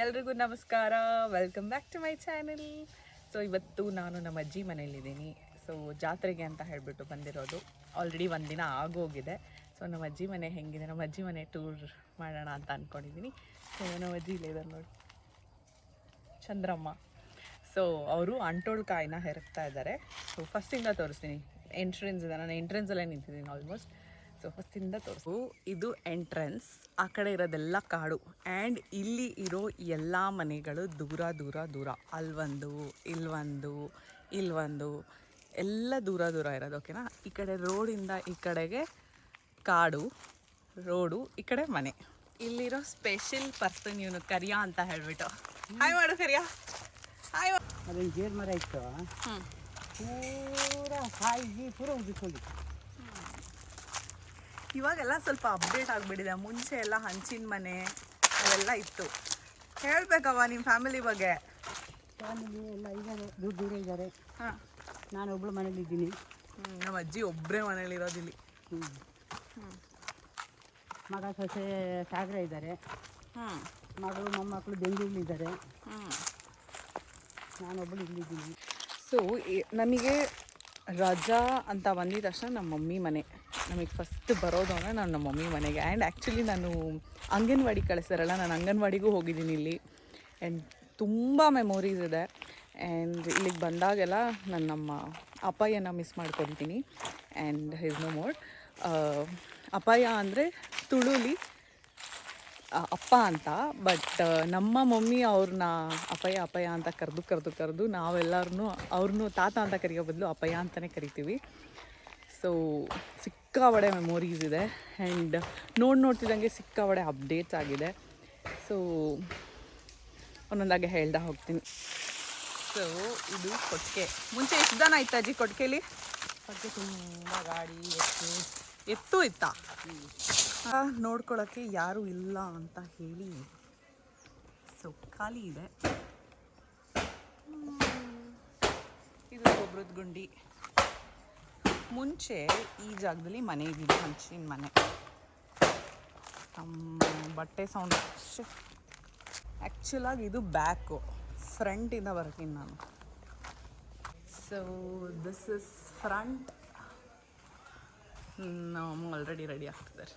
ಎಲ್ರಿಗೂ ನಮಸ್ಕಾರ, welcome back to my channel. So ಇವತ್ತು ನಾನು ನಮ್ಮ ಅಜ್ಜಿ ಮನೇಲಿದ್ದೀನಿ. ಸೊ ಜಾತ್ರೆಗೆ ಅಂತ ಹೇಳಿಬಿಟ್ಟು ಬಂದಿರೋದು. ಆಲ್ರೆಡಿ ಒಂದಿನ ಆಗೋಗಿದೆ. ಸೊ ನಮ್ಮ ಅಜ್ಜಿ ಮನೆ ಹೆಂಗಿದೆ, ನಮ್ಮ ಅಜ್ಜಿ ಮನೆ ಟೂರ್ ಮಾಡೋಣ ಅಂತ ಅಂದ್ಕೊಂಡಿದ್ದೀನಿ. ಸೊ ನಮ್ಮ ಅಜ್ಜಿ ಇಲ್ಲಿದ್ದಾರೆ ನೋಡಿ, ಚಂದ್ರಮ್ಮ. ಸೊ ಅವರು ಅಂಟೋಳ್ಕಾಯಿನ ಹೆರಕ್ತಾ ಇದ್ದಾರೆ. ಸೊ ಫಸ್ಟಿಂದ ತೋರಿಸ್ತೀನಿ. ಎಂಟ್ರೆನ್ಸ್ ಇದೆ, ನಾನು ಎಂಟ್ರೆನ್ಸಲ್ಲೇ ನಿಂತಿದ್ದೀನಿ ಆಲ್ಮೋಸ್ಟ್. ಸೊ ಫಸ್ಟಿಂದ ತೋರಿಸು. ಇದು ಎಂಟ್ರೆನ್ಸ್. ಆ ಕಡೆ ಇರೋದೆಲ್ಲ ಕಾಡು. ಆ್ಯಂಡ್ ಇಲ್ಲಿ ಇರೋ ಎಲ್ಲ ಮನೆಗಳು ದೂರ ದೂರ ದೂರ, ಅಲ್ಲೊಂದು ಇಲ್ಲೊಂದು ಎಲ್ಲ ದೂರ ದೂರ ಇರೋದು. ಓಕೆನಾ? ಈ ಕಡೆ ರೋಡಿಂದ ಈ ಕಡೆಗೆ ಕಾಡು, ರೋಡು, ಈ ಕಡೆ ಮನೆ. ಇಲ್ಲಿರೋ ಸ್ಪೆಷಲ್ ಪರ್ಸನ್ ಇವನು, ಕರಿಯಾ ಅಂತ ಹೇಳ್ಬಿಟ್ಟು. ಹಾಯ್ ಮಾಡು ಕರಿಯಾ, ಹಾಯ್. ಅದೇನು ಜೇರ್ ಮರ ಇತ್ತು, ಪೂರ ಕಾಯಿಗೆ ಪೂರ ಉದಿಸ್ಕೊಂಡು. ಇವಾಗೆಲ್ಲ ಸ್ವಲ್ಪ ಅಪ್ಡೇಟ್ ಆಗಿಬಿಟ್ಟಿದೆ. ಮುಂಚೆ ಎಲ್ಲ ಹಂಚಿನ ಮನೆ ಅವೆಲ್ಲ ಇತ್ತು. ಹೇಳ್ಬೇಕವ ನಿಮ್ಮ ಫ್ಯಾಮಿಲಿ ಬಗ್ಗೆ. ಫ್ಯಾಮಿಲಿ ಎಲ್ಲ ಇದ್ದಾರೆ, ದೂರ ದೂರ ಇದ್ದಾರೆ. ಹಾಂ, ನಾನು ಒಬ್ಬಳು ಮನೇಲಿದ್ದೀನಿ. ನಮ್ಮ ಅಜ್ಜಿ ಒಬ್ಬರೇ ಮನೇಲಿರೋದಿಲ್ಲಿ. ಮಗ ಸೊಸೆ ಸಾಗರ ಇದ್ದಾರೆ, ಮಗಳು ಮೊಮ್ಮಕ್ಕಳು ಬೆಂಗಳೂರಲ್ಲಿದ್ದಾರೆ, ನಾನೊಬ್ಬಳು ಇಲ್ಲಿದ್ದೀನಿ. ಸೊ ನನಗೆ ರಜಾ ಅಂತ ಬಂದಿದ ತಕ್ಷಣ ನಮ್ಮ ಮಮ್ಮಿ ಮನೆ ನಮಗೆ ಫಸ್ಟ್ ಬರೋದು ಅಂದರೆ ನಾನು ನಮ್ಮ ಮಮ್ಮಿ ಮನೆಗೆ. ಆ್ಯಂಡ್ ಆ್ಯಕ್ಚುಲಿ ನಾನು ಅಂಗನವಾಡಿ ಕಳಿಸ್ತಾರಲ್ಲ, ನಾನು ಅಂಗನವಾಡಿಗೂ ಹೋಗಿದ್ದೀನಿ ಇಲ್ಲಿ. ಆ್ಯಂಡ್ ತುಂಬ ಮೆಮೊರೀಸ್ ಇದೆ. ಆ್ಯಂಡ್ ಇಲ್ಲಿಗೆ ಬಂದಾಗೆಲ್ಲ ನಾನು ನಮ್ಮ ಅಪ್ಪಯ್ಯನ ಮಿಸ್ ಮಾಡ್ಕೊಳ್ತೀನಿ. And he's no more. ಅಪ್ಪಯ್ಯ ಅಂದರೆ ತುಳುಲಿ ಅಪ್ಪ ಅಂತ. ಬಟ್ ನಮ್ಮ ಮಮ್ಮಿ ಅವ್ರನ್ನ ಅಪ್ಪಯ್ಯ ಅಂತ ಕರೆದು ನಾವೆಲ್ಲರೂ ಅವ್ರನ್ನೂ ತಾತ ಅಂತ ಕರೆಯೋ ಬದಲು ಅಪ್ಪಯ್ಯ ಅಂತಲೇ ಕರಿತೀವಿ. ಸೊ ಸಿಕ್ಕಾಬಡೆ ಮೆಮೊರೀಸ್ ಇದೆ. ಆ್ಯಂಡ್ ನೋಡ್ತಿದ್ದಂಗೆ ಸಿಕ್ಕಾಬಡೆ ಅಪ್ಡೇಟ್ಸ್ ಆಗಿದೆ. ಸೊ ಒಂದೊಂದಾಗೆ ಹೇಳ್ತಾ ಹೋಗ್ತೀನಿ. ಸೊ ಇದು ಕೊಟ್ಟಿಗೆ. ಮುಂಚೆ ಎಷ್ಟು ಜನ ಇತ್ತು ಅಜ್ಜಿ ಕೊಟ್ಟಿಗೆಲಿ? ಬಗ್ಗೆ ತುಂಬ ಗಾಡಿ ಎತ್ತು ಇತ್ತಾ? ನೋಡ್ಕೊಳ್ಳೋಕ್ಕೆ ಯಾರೂ ಇಲ್ಲ ಅಂತ ಹೇಳಿ ಸೊ ಖಾಲಿ ಇದೆ. ಇದು ಗೊಬ್ಬರದ ಗುಂಡಿ. ಮುಂಚೆ ಈ ಜಾಗದಲ್ಲಿ ಮನೆ ಇದ್ದಿದ್ದು, ಹಂಚಿನ ಮನೆ. ಬಟ್ಟೆ ಸೌಂಡ್. ಆ್ಯಕ್ಚುಲಾಗಿ ಇದು ಬ್ಯಾಕು, ಫ್ರಂಟಿಂದ ಬರ್ತೀನಿ ನಾನು. So this is front. ನಮ್ಮ ಆಲ್ರೆಡಿ ರೆಡಿ ಆಗ್ತಿದ್ದಾರೆ.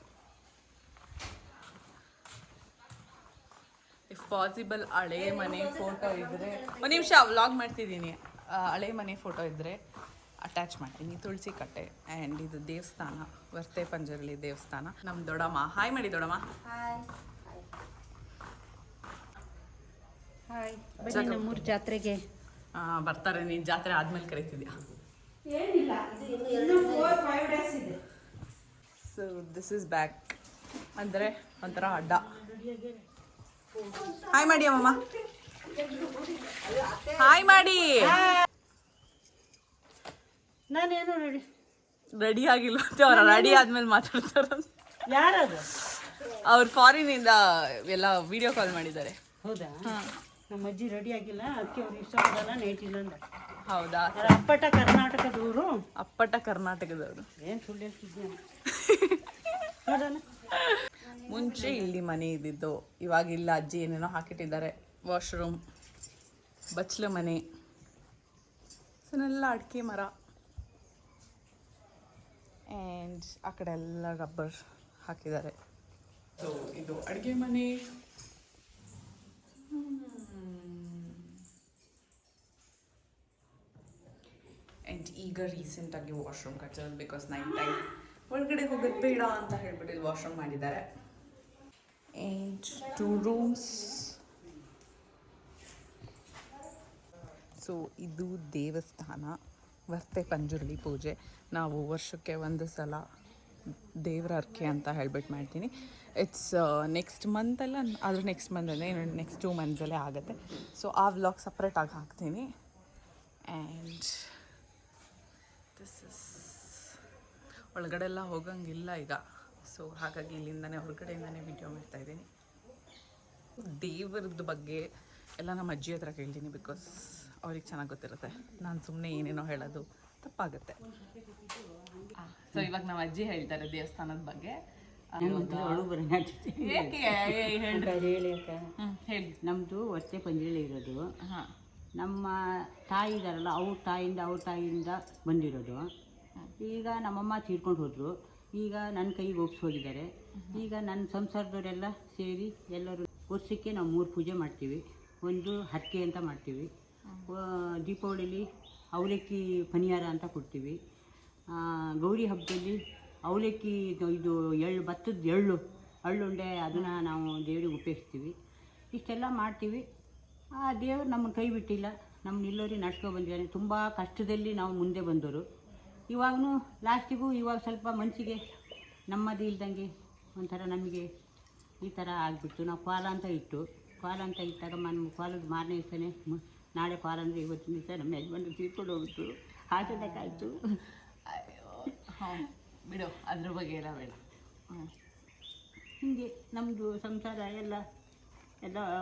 ಇಫ್ ಪಾಸಿಬಲ್ ಹಳೆ ಮನೆ ಫೋಟೋ ಇದ್ದರೆ, ಒಂದು ನಿಮಿಷ ವ್ಲಾಗ್ ಮಾಡ್ತಿದ್ದೀನಿ. ಹಳೆ ಮನೆ ಫೋಟೋ ಇದ್ದರೆ ಅಟ್ಯಾಚ್ ಮಾಡ್ತೀನಿ. ತುಳಸಿ ಕಟ್ಟೆ. ಆ್ಯಂಡ್ ಇದು ದೇವಸ್ಥಾನ, ವರ್ತೆ ಪಂಜರಳ್ಳಿ ದೇವಸ್ಥಾನ. ನಮ್ಮ ದೊಡ್ಡಮ್ಮ. ಹಾಯ್ ಮಾಡಿ ದೊಡ್ಡಮ್ಮ. ಹಾಯ್, ನಮ್ಮೂರು ಜಾತ್ರೆಗೆ ಬರ್ತಾರೆ. ನೀನು ಜಾತ್ರೆ ಆದ್ಮೇಲೆ ಕರಿತಿದ್ಯಾ? ಸೊ ದಿಸ್ ಇಸ್ ಬ್ಯಾಕ್, ಅಂದರೆ ಒಂಥರ ಅಡ್ಡ. ಹಾಯ್ ಮಾಡಿ ಅಮ್ಮಮ್ಮ, ಹಾಯ್ ಮಾಡಿ. ನಾನೇನು ರೆಡಿ ಆಗಿಲ್ಲ ಅಂತ ಅವ್ರ ರೆಡಿ ಆದ್ಮೇಲೆ ಮಾತಾಡ್ತಾರ. ಯಾರದು? ಅವ್ರು ಫಾರಿನಿಂದ ಎಲ್ಲ ವಿಡಿಯೋ ಕಾಲ್ ಮಾಡಿದ್ದಾರೆ. ಹೌದಾ? ನಮ್ಮ ಅಜ್ಜಿ ರೆಡಿ ಆಗಿಲ್ಲ, ಅದಕ್ಕೆ ಅವ್ರು ಇಷ್ಟಪಡಲ್ಲ, ನೈಟ್ ಇಲ್ಲ ಅಂದ. ಹೌದಾ? ಅಪ್ಪಟ ಕರ್ನಾಟಕದವರು. ಅಪ್ಪಟ ಕರ್ನಾಟಕದವರು. ಏನು ಸುಳ್ಳು ಹೇಳ್ತಿದ್ದೆ. ಮುಂಚೆ ಇಲ್ಲಿ ಮನೆ ಇದ್ದಿದ್ದು, ಇವಾಗ ಇಲ್ಲ. ಅಜ್ಜಿ ಏನೇನೋ ಹಾಕಿಟ್ಟಿದ್ದಾರೆ. ವಾಶ್ರೂಮ್, ಬಚ್ಚಲ ಮನೆ, ಸನ್ನೆಲ್ಲ ಅಡಿಕೆ ಮರ. ಆ್ಯಂಡ್ ಆ ಕಡೆ ಎಲ್ಲ ರಬ್ಬರ್ ಹಾಕಿದ್ದಾರೆ. ಸೊ ಇದು ಅಡುಗೆ ಮನೆ. ಆ್ಯಂಡ್ ಈಗ ರೀಸೆಂಟಾಗಿ ವಾಶ್ರೂಮ್ ಕಟ್ಸೋದು, ಬಿಕಾಸ್ ನೈಟ್ ಟೈಮ್ ಒಳಗಡೆ ಹೋಗೋದು ಬೇಡ ಅಂತ ಹೇಳ್ಬಿಟ್ಟು ಇಲ್ಲಿ ವಾಶ್ರೂಮ್ ಮಾಡಿದ್ದಾರೆ. And 2 rooms. ಸೊ ಇದು ದೇವಸ್ಥಾನ, ವರ್ತೆ ಪಂಜುರ್ಲಿ ಪೂಜೆ. ನಾವು ವರ್ಷಕ್ಕೆ ಒಂದು ಸಲ ದೇವರ ಅರ್ಕೆ ಅಂತ ಹೇಳ್ಬಿಟ್ಟು ಮಾಡ್ತೀನಿ. ಇಟ್ಸ್ ನೆಕ್ಸ್ಟ್ ಮಂತಲ್ಲ, ಆದರೂ ನೆಕ್ಸ್ಟ್ ಮಂತಲ್ಲೇ, ನೆಕ್ಸ್ಟ್ 2 ಮಂತ್ಸಲ್ಲೇ ಆಗುತ್ತೆ. ಸೊ ಆ ವ್ಲಾಗ್ ಸಪ್ರೇಟಾಗಿ ಹಾಕ್ತೀನಿ. ಆ್ಯಂಡ್ ದಿಸ್ ಇಸ್ ಒಳಗಡೆ ಎಲ್ಲ ಹೋಗಂಗಿಲ್ಲ ಈಗ. ಸೊ ಹಾಗಾಗಿ ಇಲ್ಲಿಂದನೇ, ಹೊರಗಡೆಯಿಂದನೇ ವಿಡಿಯೋ ಮಾಡ್ತಾಯಿದ್ದೀನಿ. ದೇವರದ ಬಗ್ಗೆ ಎಲ್ಲ ನಮ್ಮ ಅಜ್ಜಿ ಹತ್ರ ಕೇಳ್ತೀನಿ, ಬಿಕಾಸ್ ಅವ್ರಿಗೆ ಚೆನ್ನಾಗಿ ಗೊತ್ತಿರುತ್ತೆ. ನಾನು ಸುಮ್ಮನೆ ಏನೇನೋ ಹೇಳೋದು ತಪ್ಪಾಗುತ್ತೆ. ಸೊ ಇವಾಗ ನಮ್ಮ ಅಜ್ಜಿ ಹೇಳ್ತಾರೆ ದೇವಸ್ಥಾನದ ಬಗ್ಗೆ. ನಂಗೊಂಥರ ಅಳು ಬರೋಂಗಾಗ್ತೈತೆ. ಏಕೆ ಹೇಳ್ರಿ. ಹೇಳಿ ಅಕ್ಕ. ಹೇಳಿ. ನಮ್ಮದು ಹೊಸೆ ಪಂಜಳಿ ಇರೋದು. ಹಾಂ. ನಮ್ಮ ತಾಯಿ ಇದ್ದಾರಲ್ಲ ಅವ್ರ ತಾಯಿಯಿಂದ ಬಂದಿರೋದು. ಈಗ ನಮ್ಮಮ್ಮ ತೀರ್ಕೊಂಡು ಹೋದರು. ಈಗ ನನ್ನ ಕೈಗೆ ಒಪ್ಪಿಸೋಗಿದ್ದಾರೆ. ಈಗ ನನ್ನ ಸಂಸಾರದವರೆಲ್ಲ ಸೇರಿ ಎಲ್ಲರೂ ವರ್ಷಕ್ಕೆ ನಾವು 3 ಪೂಜೆ ಮಾಡ್ತೀವಿ. ಒಂದು ಹರಕೆ ಅಂತ ಮಾಡ್ತೀವಿ. ದೀಪಾವಳಿಲಿ ಅವಲಕ್ಕಿ ಪನಿಯಾರ ಅಂತ ಕೊಡ್ತೀವಿ. ಗೌರಿ ಹಬ್ಬದಲ್ಲಿ ಅವಲಕ್ಕಿ ಇದು ಭತ್ತದ ಎಳ್ಳುಂಡೆ ಅದನ್ನು ನಾವು ದೇವರಿಗೆ ಉಪಯೋಗಿಸ್ತೀವಿ. ಇಷ್ಟೆಲ್ಲ ಮಾಡ್ತೀವಿ. ಆ ದೇವರು ನಮ್ಮನ್ನು ಕೈ ಬಿಟ್ಟಿಲ್ಲ. ನಮ್ಮನ್ನ ಇಲ್ಲೋರಿ ನಡ್ಸ್ಕೊ ಬಂದಿದ್ದಾನೆ. ತುಂಬ ಕಷ್ಟದಲ್ಲಿ ನಾವು ಮುಂದೆ ಬಂದವರು. ಇವಾಗೂ ಲಾಸ್ಟಿಗೂ ಇವಾಗ ಸ್ವಲ್ಪ ಮನಸ್ಸಿಗೆ ನೆಮ್ಮದಿ ಇಲ್ದಂಗೆ ಒಂಥರ ನಮಗೆ ಈ ಥರ ಆಗಿಬಿಟ್ಟು ನಾವು ಕಾಲ ಅಂತ ಇಟ್ಟಾಗ ಕಾಲದ ಮಾರನೇ ದಿವಸನೇ ನಾಳೆ ಕಾಲ ಅಂದರೆ ಇವತ್ತಿನ ದಿವಸ ನಮ್ಮ ಯಜಮಾನ್ರು ತೀರ್ಕೊಂಡು ಹೋಗ್ಬಿಟ್ಟು ಹಾರ್ಟ್ ಅಟ್ಯಾಕ್ ಆಯಿತು. ಹಾಂ ಬಿಡು, ಅದ್ರ ಬಗ್ಗೆ ಎಲ್ಲ ಬೇಡ. ಹೀಗೆ ನಮ್ಮದು ಸಂಸಾರ ಎಲ್ಲ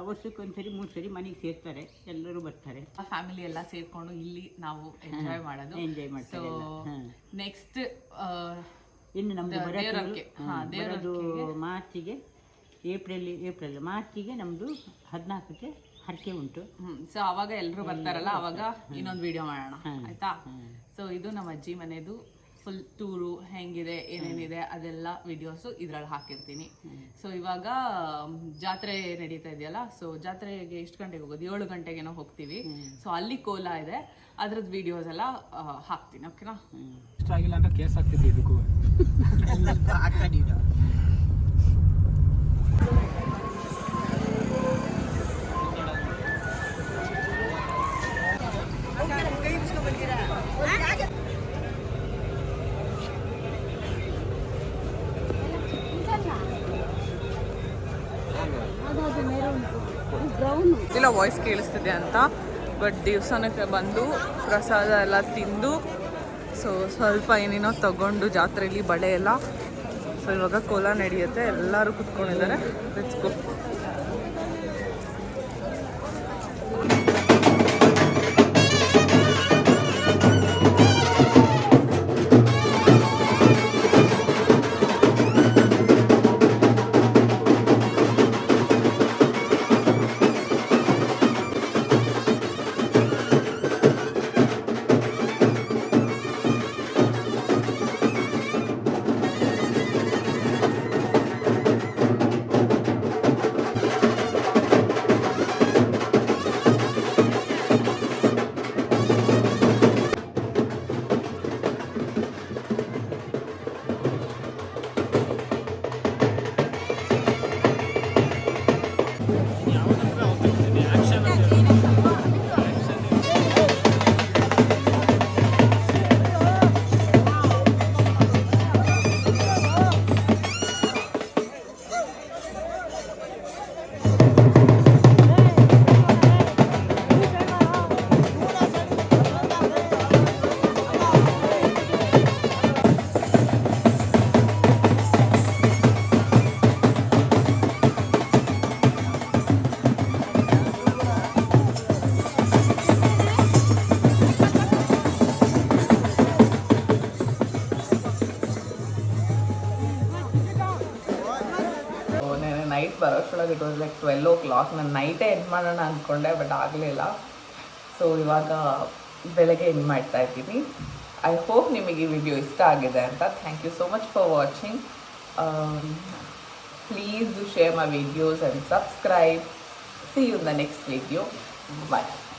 ವರ್ಷಕ್ಕೊಂದ್ಸರಿ 3 ಸರಿ ಮನೆಗೆ ಸೇರ್ತಾರೆ. ಎಲ್ಲರೂ ಬರ್ತಾರೆ. ಫ್ಯಾಮಿಲಿ ಎಲ್ಲ ಸೇರ್ಕೊಂಡು ಇಲ್ಲಿ ನಾವು ಎಂಜಾಯ್ ಎಂಜಾಯ್ ಮಾಡ್ತಾರೆ. ನೆಕ್ಸ್ಟ್ ಇನ್ನು ನಮ್ಮದು ಬರೋದು ಮಾರ್ಚಿಗೆ ಮಾರ್ಚಿಗೆ ನಮ್ಮದು 14ಕ್ಕೆ ಹರಕೆ ಉಂಟು. ಸೊ ಅವಾಗ ಎಲ್ಲರೂ ಬರ್ತಾರಲ್ಲ, ಅವಾಗ ಇನ್ನೊಂದು ವಿಡಿಯೋ ಮಾಡೋಣ ಆಯ್ತಾ. ಸೊ ಇದು ನಮ್ಮ ಅಜ್ಜಿ ಮನೆದು ಫುಲ್ ಟೂರು ಹೆಂಗಿದೆ ಏನೇನಿದೆ ಅದೆಲ್ಲ ವಿಡಿಯೋಸು ಇದ್ರಲ್ಲಿ ಹಾಕಿರ್ತೀನಿ. ಸೊ ಇವಾಗ ಜಾತ್ರೆ ನಡೀತಾ ಇದೆಯಲ್ಲ, ಸೊ ಜಾತ್ರೆಗೆ ಎಷ್ಟು ಗಂಟೆಗೆ ಹೋಗೋದು? 7 ಗಂಟೆಗೇನೋ ಹೋಗ್ತೀವಿ. ಸೊ ಅಲ್ಲಿ ಕೋಲ ಇದೆ, ಅದ್ರದ್ದು ವಿಡಿಯೋಸ್ ಎಲ್ಲ ಹಾಕ್ತೀನಿ. ಓಕೆನಾ? ಇಷ್ಟ ಆಗಿಲ್ಲ ಅಂತ ಕೇಸ್ ಹಾಕ್ತಿದ್ವಿ ಇದಕ್ಕೂ. ಇಲ್ಲ ವಾಯ್ಸ್ ಕೇಳಿಸ್ತಿದೆ ಅಂತ. ಬಟ್ ದೇವಸ್ಥಾನಕ್ಕೆ ಬಂದು ಪ್ರಸಾದ ಎಲ್ಲ ತಿಂದು ಸೊ ಸ್ವಲ್ಪ ಏನೇನೋ ತಗೊಂಡು ಜಾತ್ರೆಯಲ್ಲಿ ಬಳೆ ಎಲ್ಲ. ಸೊ ಇವಾಗ ಕೋಲ ನಡೆಯುತ್ತೆ, ಎಲ್ಲರೂ ಕುತ್ಕೊಂಡಿದ್ದಾರೆ. Let's go. ನೈಟ್ ಬರೋಷ್ಟೊಳಗೆ ಇಟ್ ವಾಸ್ ಲೈಕ್ 12 o'clock. ನಾನು ನೈಟೇ ಎಂಡ್ ಮಾಡೋಣ ಅಂದ್ಕೊಂಡೆ, ಬಟ್ ಆಗಲಿಲ್ಲ. ಸೊ ಇವಾಗ ಬೆಳಗ್ಗೆ ಎಂಡ್ ಮಾಡ್ತಾ ಇದ್ದೀನಿ. ಐ ಹೋಪ್ ನಿಮಗೆ ಈ ವಿಡಿಯೋ ಇಷ್ಟ ಆಗಿದೆ ಅಂತ. Thank you so much for watching. Please do share my videos and subscribe. See you in the next video. Bye.